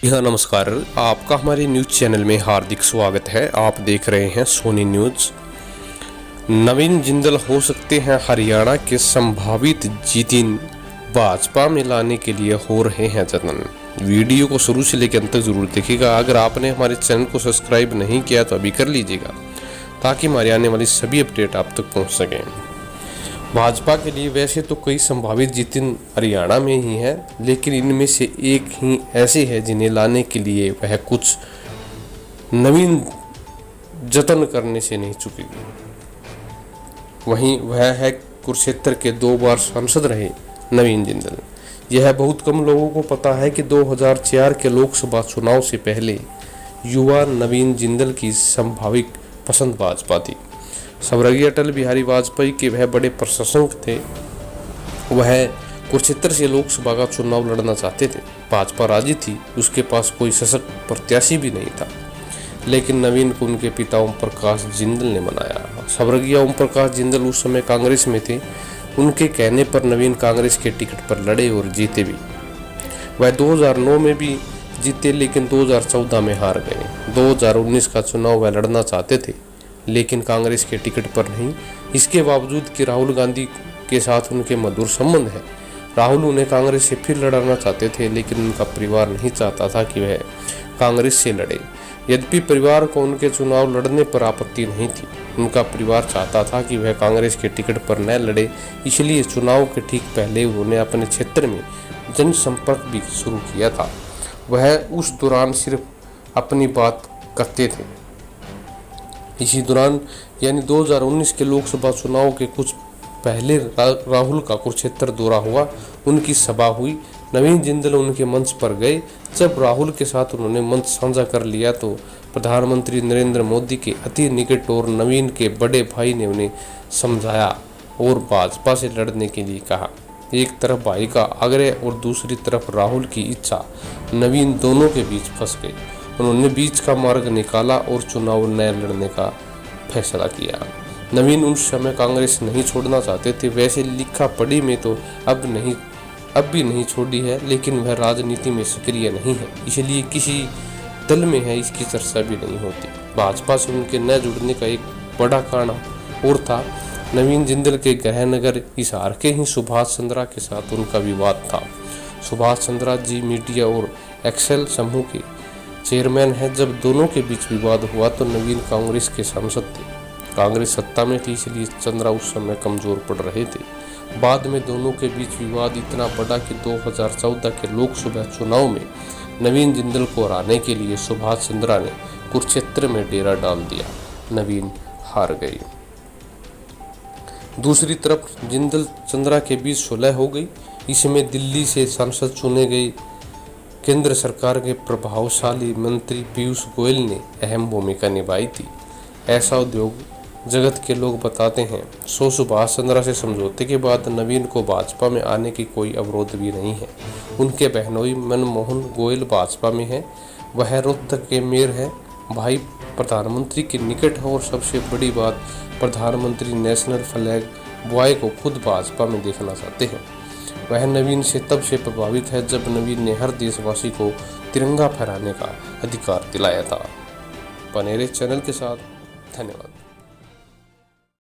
हाँ नमस्कार, आपका हमारे न्यूज़ चैनल में हार्दिक स्वागत है। आप देख रहे हैं सोनी न्यूज़। नवीन जिंदल हो सकते हैं हरियाणा के संभावित जीतीन, भाजपा में लाने के लिए हो रहे हैं जतन। वीडियो को शुरू से लेकर अंत तक जरूर देखिएगा। अगर आपने हमारे चैनल को सब्सक्राइब नहीं किया तो अभी कर लीजिएगा, ताकि हमारे आने वाली सभी अपडेट आप तक पहुँच सकें। भाजपा के लिए वैसे तो कई संभावित जीतन हरियाणा में ही है, लेकिन इनमें से एक ही ऐसे है जिन्हें लाने के लिए वह कुछ नवीन जतन करने से नहीं चुकेगी। वहीं वह है कुरुक्षेत्र के 2 बार सांसद रहे नवीन जिंदल। यह बहुत कम लोगों को पता है कि 2004 के लोकसभा चुनाव से पहले युवा नवीन जिंदल की संभावित पसंद भाजपा थी। स्वर्गीय अटल बिहारी वाजपेयी के वह बड़े प्रशंसक थे। वह कुरुक्षेत्र से लोकसभा का चुनाव लड़ना चाहते थे। भाजपा राजी थी, उसके पास कोई सशक्त प्रत्याशी भी नहीं था, लेकिन नवीन को उनके पिता ओम प्रकाश जिंदल ने मनाया। स्वर्गीय ओम प्रकाश जिंदल उस समय कांग्रेस में थे। उनके कहने पर नवीन कांग्रेस के टिकट पर लड़े और जीते भी। वह 2009 में भी जीते, लेकिन 2014 में हार गए। 2019 का चुनाव वह लड़ना चाहते थे, लेकिन कांग्रेस के टिकट पर नहीं। इसके बावजूद कि राहुल गांधी के साथ उनके मधुर संबंध है, राहुल उन्हें कांग्रेस से फिर लड़ाना चाहते थे, लेकिन उनका परिवार नहीं चाहता था कि वह कांग्रेस से लड़े। यद्यपि परिवार को उनके चुनाव लड़ने पर आपत्ति नहीं थी, उनका परिवार चाहता था कि वह कांग्रेस के टिकट पर न लड़े। इसलिए चुनाव के ठीक पहले उन्होंने अपने क्षेत्र में जनसंपर्क भी शुरू किया था। वह उस दौरान सिर्फ अपनी बात करते थे। इसी दौरान यानी 2019 के लोकसभा चुनाव के कुछ पहले राहुल का कुरुक्षेत्र दौरा हुआ। उनकी सभा हुई। नवीन जिंदल उनके मंच पर गए। जब राहुल के साथ उन्होंने मंच साझा कर लिया तो प्रधानमंत्री नरेंद्र मोदी के अति निकट और नवीन के बड़े भाई ने उन्हें समझाया और भाजपा से लड़ने के लिए कहा। एक तरफ भाई का आग्रह और दूसरी तरफ राहुल की इच्छा, नवीन दोनों के बीच फंस गए। उन्होंने बीच का मार्ग निकाला और चुनाव न लड़ने का फैसला किया। नवीन उस समय कांग्रेस नहीं छोड़ना चाहते थे। वैसे लिखा पढ़ी में तो अब भी नहीं छोड़ी है, लेकिन वह राजनीति में सक्रिय नहीं है, इसलिए किसी दल में है इसकी चर्चा भी नहीं होती। भाजपा से उनके न जुड़ने का एक बड़ा कारण और था। नवीन जिंदल के गृहनगर हिसार के ही सुभाष चंद्रा के साथ उनका विवाद था। सुभाष चंद्रा जी मीडिया और एक्सेल समूह के चेयरमैन है। जब दोनों के बीच विवाद हुआ तो नवीन कांग्रेस के सांसद थे। कांग्रेस सत्ता में थी, इसलिए चंद्रा उस समय कमजोर पड़ रहे थे। बाद में दोनों के बीच विवाद इतना बढ़ा कि 2014 के लोकसभा चुनाव में नवीन जिंदल को हराने के लिए सुभाष चंद्रा ने कुरुक्षेत्र में डेरा डाल दिया। नवीन हार गए। दूसरी तरफ जिंदल चंद्रा के बीच सुलह हो गई। इसमें दिल्ली से सांसद चुने गए केंद्र सरकार के प्रभावशाली मंत्री पीयूष गोयल ने अहम भूमिका निभाई थी, ऐसा उद्योग जगत के लोग बताते हैं। सुभाष चंद्रा से समझौते के बाद नवीन को भाजपा में आने की कोई अवरोध भी नहीं है। उनके बहनोई मनमोहन गोयल भाजपा में है। वह रोहतक के मेयर है। भाई प्रधानमंत्री के निकट है और सबसे बड़ी बात, प्रधानमंत्री नेशनल फ्लैग बॉय को खुद भाजपा में देखना चाहते हैं। वह नवीन से तब से प्रभावित है जब नवीन ने हर देशवासी को तिरंगा फहराने का अधिकार दिलाया था। बने रहिए चैनल के साथ। धन्यवाद।